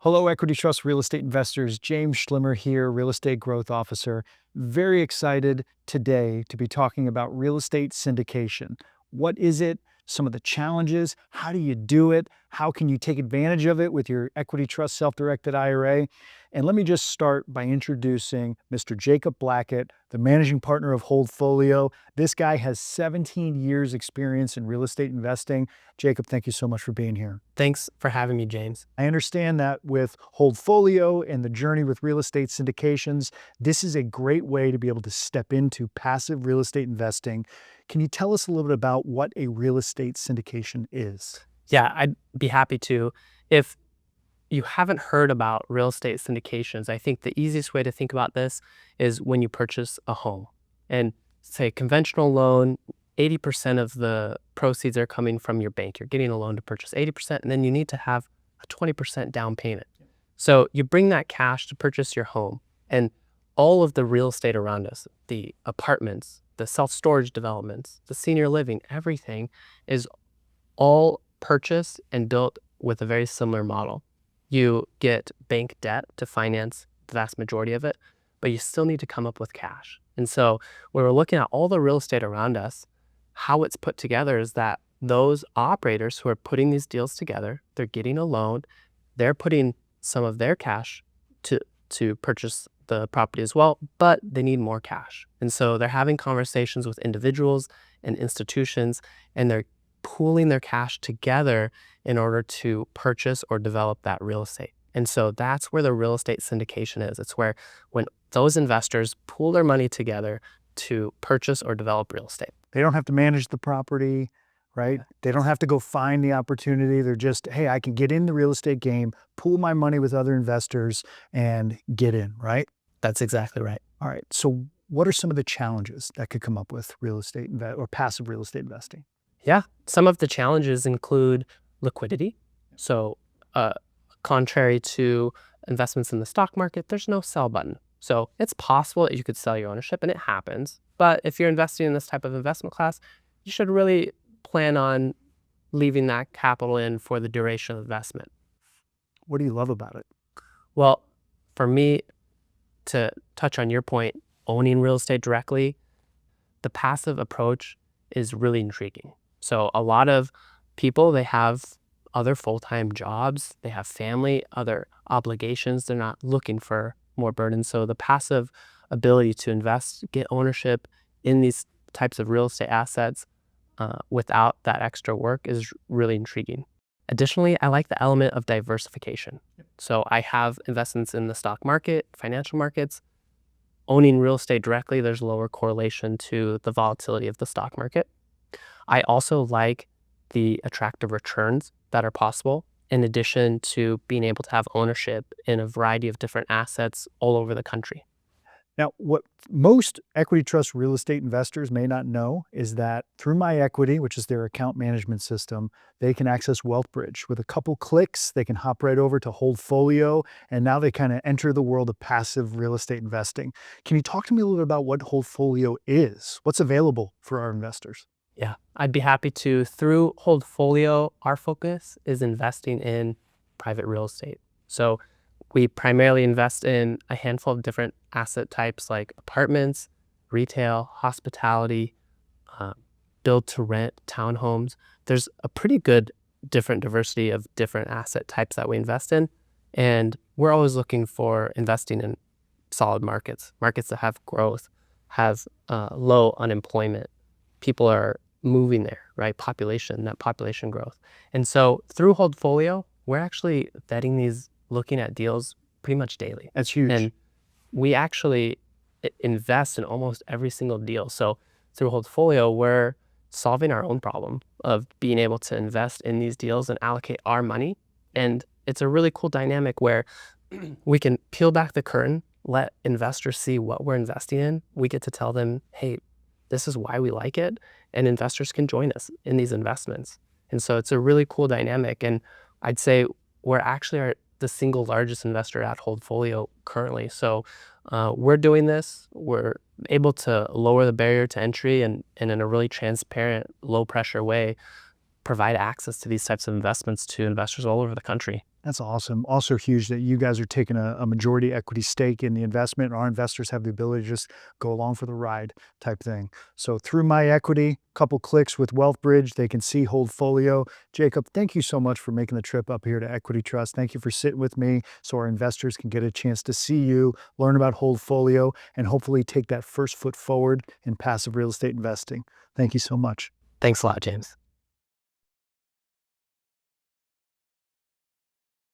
Hello, Equity Trust real estate investors. James Schlimmer here, Real Estate Growth Officer. Very excited today to be talking about real estate syndication. What is it? Some of the challenges. How do you do it? How can you take advantage of it with your Equity Trust self-directed IRA? And let me just start by introducing Mr. Jacob Blackett, the managing partner of Holdfolio. This guy has 17 years experience in real estate investing. Jacob, thank you so much for being here. Thanks for having me, James. I understand that with Holdfolio and the journey with real estate syndications, this is a great way to be able to step into passive real estate investing. Can you tell us a little bit about what a real estate syndication is? Yeah, I'd be happy to. If you haven't heard about real estate syndications, I think the easiest way to think about this is when you purchase a home. And say conventional loan, 80% of the proceeds are coming from your bank. You're getting a loan to purchase 80%, and then you need to have a 20% down payment. So you bring that cash to purchase your home, and all of the real estate around us, the apartments, the self-storage developments, the senior living, everything is all purchased and built with a very similar model. You get bank debt to finance the vast majority of it, but you still need to come up with cash. And so when we're looking at all the real estate around us, how it's put together is that those operators who are putting these deals together, they're getting a loan, they're putting some of their cash to purchase the property as well, but they need more cash. And so they're having conversations with individuals and institutions, and they're pooling their cash together in order to purchase or develop that real estate. And so that's where the real estate syndication is. It's where when those investors pool their money together to purchase or develop real estate. They don't have to manage the property, right? They don't have to go find the opportunity. They're just, hey, I can get in the real estate game, pool my money with other investors, and get in, right? That's exactly right. All right. So what are some of the challenges that could come up with real estate or passive real estate investing? Yeah, some of the challenges include liquidity. So contrary to investments in the stock market, there's no sell button. So it's possible that you could sell your ownership, and it happens. But if you're investing in this type of investment class, you should really plan on leaving that capital in for the duration of investment. What do you love about it? Well, for me, to touch on your point, owning real estate directly, the passive approach is really intriguing. So a lot of people, they have other full-time jobs, they have family, other obligations, they're not looking for more burden. So the passive ability to invest, get ownership in these types of real estate assets without that extra work is really intriguing. Additionally, I like the element of diversification. So I have investments in the stock market, financial markets. Owning real estate directly, there's lower correlation to the volatility of the stock market. I also like the attractive returns that are possible, in addition to being able to have ownership in a variety of different assets all over the country. Now, what most Equity Trust real estate investors may not know is that through MyEquity, which is their account management system, they can access WealthBridge. With a couple clicks, they can hop right over to Holdfolio, and now they kind of enter the world of passive real estate investing. Can you talk to me a little bit about what Holdfolio is? What's available for our investors? Yeah, I'd be happy to. Through Holdfolio, our focus is investing in private real estate. So we primarily invest in a handful of different asset types like apartments, retail, hospitality, build to rent, townhomes. There's a pretty good different diversity of different asset types that we invest in. And we're always looking for investing in solid markets that have growth, have low unemployment. People are moving there, right? Net population growth. And so through Holdfolio, we're actually vetting these, looking at deals pretty much daily. That's huge. And we actually invest in almost every single deal. So through Holdfolio, we're solving our own problem of being able to invest in these deals and allocate our money. And it's a really cool dynamic where we can peel back the curtain, let investors see what we're investing in. We get to tell them, hey, this is why we like it. And investors can join us in these investments. And so it's a really cool dynamic. And I'd say we're actually the single largest investor at Holdfolio currently. So we're doing this. We're able to lower the barrier to entry and in a really transparent, low pressure way, provide access to these types of investments to investors all over the country. That's awesome. Also huge that you guys are taking a majority equity stake in the investment, and our investors have the ability to just go along for the ride type thing. So through my equity, couple clicks with WealthBridge, they can see Holdfolio. Jacob, thank you so much for making the trip up here to Equity Trust. Thank you for sitting with me so our investors can get a chance to see you, learn about Holdfolio, and hopefully take that first foot forward in passive real estate investing. Thank you so much. Thanks a lot, James.